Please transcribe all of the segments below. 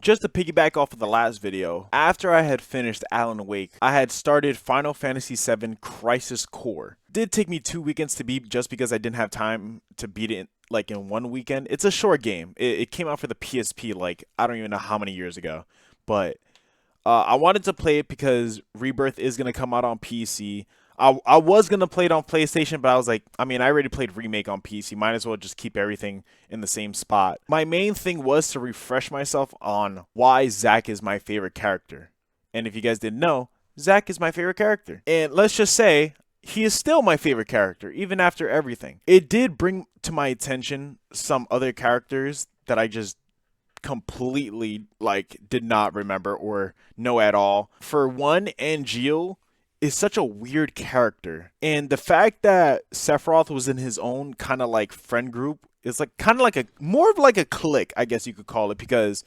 Just to piggyback off of the last video, after I had finished Alan Wake, I had started Final Fantasy VII Crisis Core. It did take me 2 weekends to beat just because I didn't have time to beat it like in one weekend. It's a short game. It came out for the PSP like I don't even know how many years ago, but I wanted to play it because Rebirth is gonna come out on PC. I was gonna play it on PlayStation, but I was like, I mean, I already played Remake on PC. Might as well just keep everything in the same spot. My main thing was to refresh myself on why Zack is my favorite character. And if you guys didn't know, Zack is my favorite character. And let's just say he is still my favorite character, even after everything. It did bring to my attention some other characters that I just completely like did not remember or know at all. For one, Angeal is such a weird character. And the fact that Sephiroth was in his own kind of like friend group is like kind of like a more of like a clique, I guess you could call it, because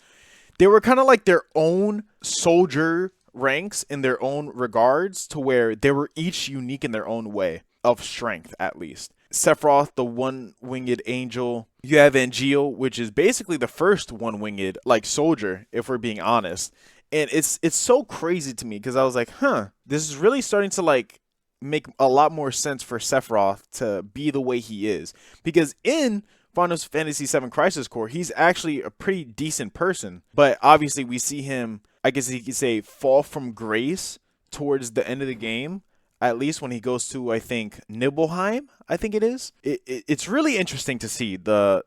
they were kind of like their own soldier ranks in their own regards to where they were each unique in their own way of strength, at least. Sephiroth, the one-winged angel. You have Angeal, which is basically the first one-winged like soldier, if we're being honest. And it's so crazy to me because I was like, huh, this is really starting to like make a lot more sense for Sephiroth to be the way he is. Because in Final Fantasy VII Crisis Core, he's actually a pretty decent person. But obviously we see him, I guess you could say, fall from grace towards the end of the game. At least when he goes to, I think, Nibelheim, I think it is. It's really interesting to see the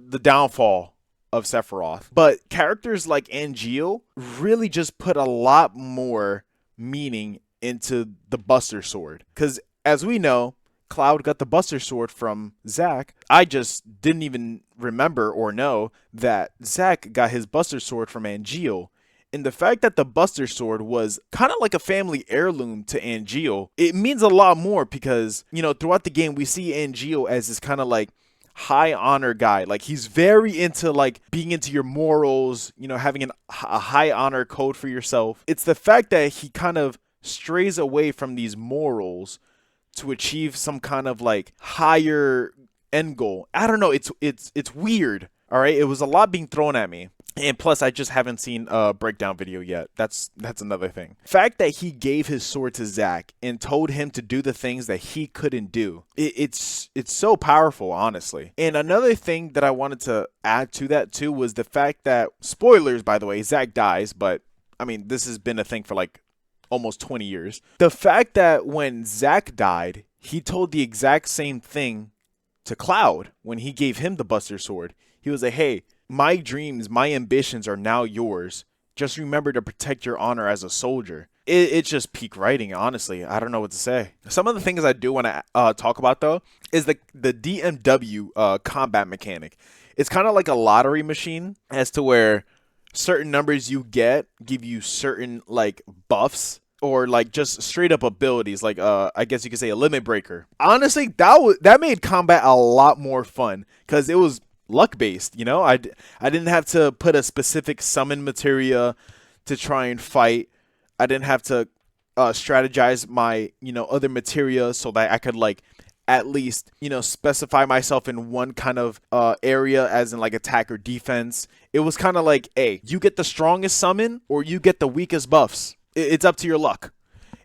downfall of Sephiroth. But characters like Angeal really just put a lot more meaning into the Buster Sword. Because as we know, Cloud got the Buster Sword from Zack. I just didn't even remember or know that Zack got his Buster Sword from Angeal. And the fact that the Buster Sword was kind of like a family heirloom to Angeal, it means a lot more because, you know, throughout the game, we see Angeal as this kind of like high honor guy. Like he's very into like being into your morals, you know, having a high honor code for yourself. It's the fact that he kind of strays away from these morals to achieve some kind of like higher end goal. I don't know. It's weird. All right. It was a lot being thrown at me. And plus, I just haven't seen a breakdown video yet. That's another thing. The fact that he gave his sword to Zack and told him to do the things that he couldn't do, it's so powerful, honestly. And another thing that I wanted to add to that too was the fact that, spoilers by the way, Zack dies, but I mean this has been a thing for like almost 20 years. The fact that when Zack died, he told the exact same thing to Cloud when he gave him the Buster Sword. He was like, hey, my dreams, my ambitions are now yours. Just remember to protect your honor as a soldier. It's just peak writing, honestly. I don't know what to say. Some of the things I do want to talk about, though, is the DMW combat mechanic. It's kind of like a lottery machine as to where certain numbers you get give you certain, like, buffs or, like, just straight-up abilities. Like, I guess you could say a limit breaker. Honestly, that made combat a lot more fun because it was luck based, you know. I didn't have to put a specific summon materia to try and fight. I didn't have to strategize my, you know, other materia so that I could like at least, you know, specify myself in one kind of area as in like attack or defense. It was kind of like, hey, you get the strongest summon or you get the weakest buffs. It's up to your luck.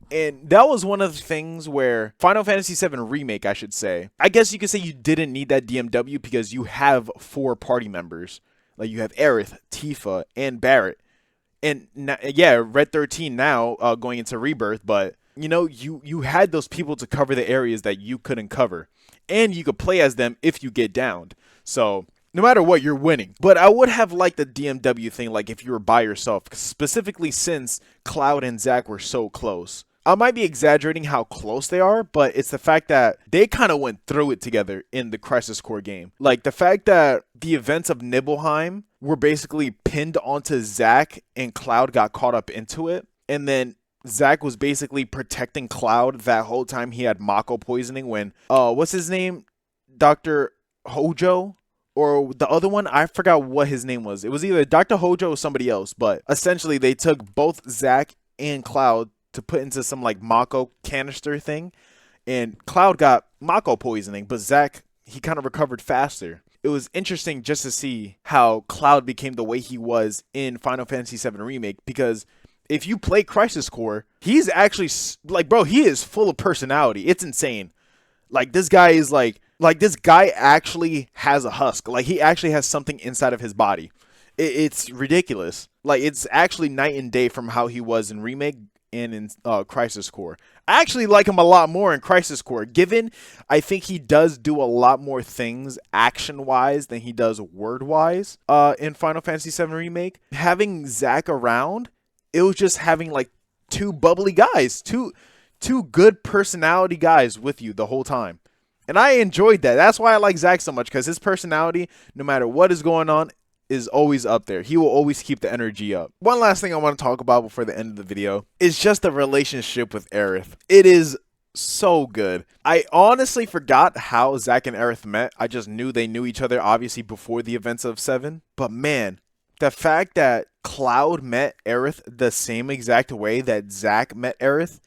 And that was one of the things where Final Fantasy VII Remake, I should say, I guess you could say you didn't need that DMW because you have 4 party members. Like you have Aerith, Tifa, and Barrett. And yeah, Red 13 now going into Rebirth, but you know, you had those people to cover the areas that you couldn't cover. And you could play as them if you get downed. So no matter what, you're winning. But I would have liked the DMW thing, like if you were by yourself, specifically since Cloud and Zack were so close. I might be exaggerating how close they are, but it's the fact that they kind of went through it together in the Crisis Core game. Like the fact that the events of Nibelheim were basically pinned onto Zack and Cloud got caught up into it. And then Zack was basically protecting Cloud that whole time he had Mako poisoning when, what's his name? Dr. Hojo? Or the other one, I forgot what his name was. It was either Dr. Hojo or somebody else, but essentially they took both Zack and Cloud to put into some like Mako canister thing, and Cloud got Mako poisoning, but Zack, he kind of recovered faster. it was interesting just to see how Cloud became the way he was in Final Fantasy VII Remake, because if you play Crisis Core, he's actually like, bro, he is full of personality. It's insane. Like, this guy is like this guy actually has a husk. Like, he actually has something inside of his body. It's ridiculous. Like, it's actually night and day from how he was in Remake and in Crisis Core. I actually like him a lot more in Crisis Core, given I think he does do a lot more things action-wise than he does word-wise in Final Fantasy VII Remake. Having Zack around, it was just having like two bubbly guys, two good personality guys with you the whole time. And I enjoyed that. That's why I like Zack so much, because his personality, no matter what is going on, is always up there. He will always keep the energy up. One last thing I want to talk about before the end of the video is just the relationship with Aerith. It is so good. I honestly forgot how Zack and Aerith met. I just knew they knew each other, obviously, before the events of 7. But man, the fact that Cloud met Aerith the same exact way that Zack met Aerith,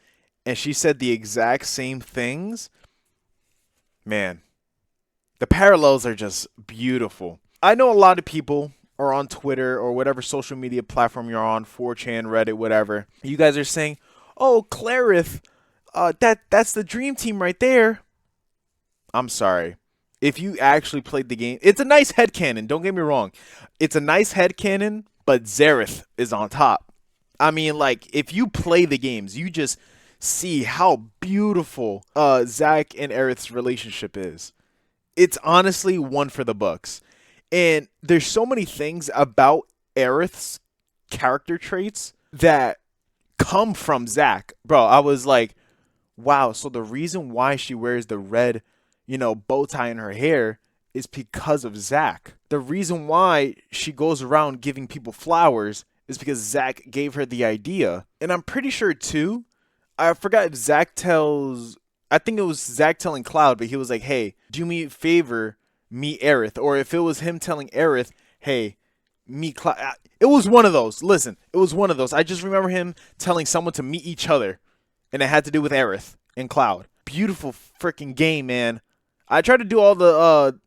and she said the exact same things, man, the parallels are just beautiful. I know a lot of people are on Twitter or whatever social media platform you're on, 4chan, Reddit, whatever. You guys are saying, oh, Clarith, that's the dream team right there. I'm sorry. If you actually played the game, it's a nice headcanon, don't get me wrong. It's a nice headcanon, but Xerath is on top. I mean, like, if you play the games, you just see how beautiful Zack and Aerith's relationship is. It's honestly one for the books. And there's so many things about Aerith's character traits that come from Zack. Bro, I was like, wow, so the reason why she wears the red, bow tie in her hair is because of Zack. The reason why she goes around giving people flowers is because Zack gave her the idea. And I'm pretty sure, too, I forgot if Zack I think it was Zack telling Cloud, but he was like, hey, do me a favor, meet Aerith. Or if it was him telling Aerith, hey, meet Cloud. It was one of those. Listen, it was one of those. I just remember him telling someone to meet each other, and it had to do with Aerith and Cloud. Beautiful freaking game, man. I tried to do all the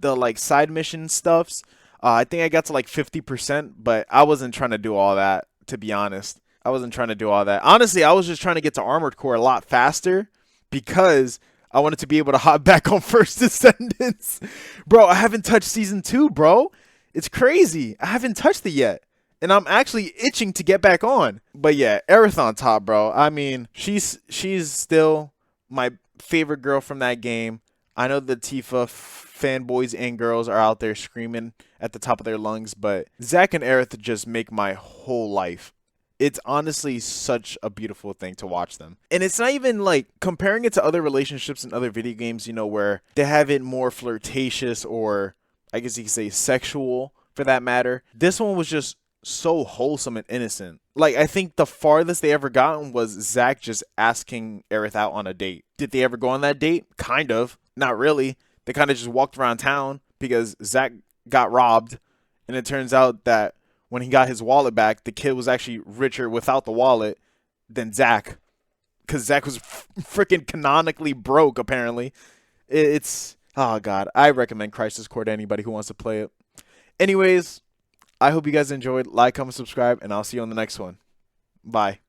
like side mission stuffs. I think I got to like 50%, but I wasn't trying to do all that, to be honest. I wasn't trying to do all that. Honestly, I was just trying to get to Armored Core a lot faster because I wanted to be able to hop back on First Descendants. Bro, I haven't touched Season 2, bro. It's crazy. I haven't touched it yet. And I'm actually itching to get back on. But yeah, Aerith on top, bro. I mean, she's still my favorite girl from that game. I know the Tifa fanboys and girls are out there screaming at the top of their lungs, but Zack and Aerith just make my whole life. It's honestly such a beautiful thing to watch them. And it's not even like comparing it to other relationships in other video games, where they have it more flirtatious, or I guess you could say sexual for that matter. This one was just so wholesome and innocent. Like, I think the farthest they ever gotten was Zack just asking Aerith out on a date. Did they ever go on that date? Kind of. Not really. They kind of just walked around town because Zack got robbed. And it turns out that when he got his wallet back, the kid was actually richer without the wallet than Zack. Because Zack was freaking canonically broke, apparently. It's, oh God. I recommend Crisis Core to anybody who wants to play it. Anyways, I hope you guys enjoyed. Like, comment, subscribe, and I'll see you on the next one. Bye.